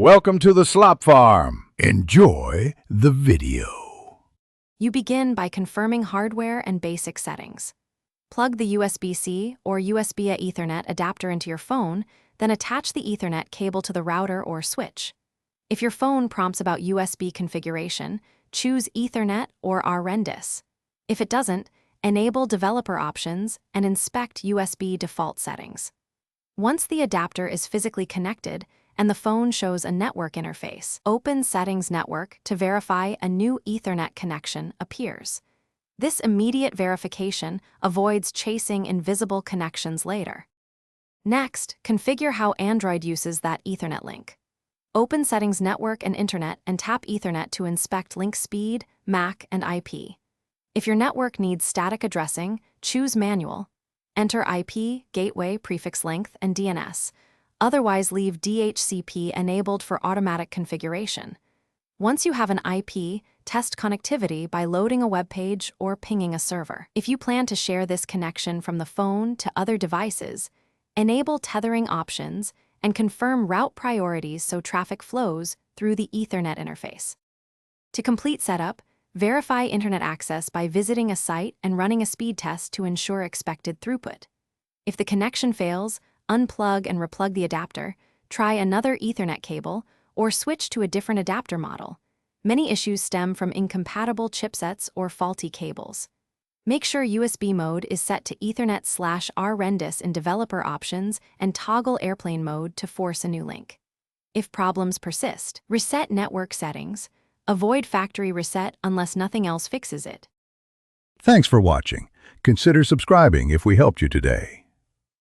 Welcome to the Slop Farm. Enjoy the video. You begin by confirming hardware and basic settings. Plug the USB-C or USB Ethernet adapter into your phone, then attach the Ethernet cable to the router or switch. If your phone prompts about USB configuration, choose Ethernet or RRendis. If it doesn't, enable developer options and inspect USB default settings. Once the adapter is physically connected and the phone shows a network interface, open Settings Network to verify a new Ethernet connection appears. This immediate verification avoids chasing invisible connections later. Next, configure how Android uses that Ethernet link. Open Settings Network and Internet and tap Ethernet to inspect link speed, MAC, and IP. If your network needs static addressing, choose Manual. Enter IP, gateway, prefix length, and DNS. Otherwise, leave DHCP enabled for automatic configuration. Once you have an IP, test connectivity by loading a web page or pinging a server. If you plan to share this connection from the phone to other devices, enable tethering options and confirm route priorities so traffic flows through the Ethernet interface. To complete setup, verify internet access by visiting a site and running a speed test to ensure expected throughput. If the connection fails, unplug and replug the adapter, try another Ethernet cable, or switch to a different adapter model. Many issues stem from incompatible chipsets or faulty cables. Make sure USB mode is set to Ethernet/RRendis in developer options and toggle airplane mode to force a new link. If problems persist, reset network settings. Avoid factory reset unless nothing else fixes it. Thanks for watching. Consider subscribing if we helped you today.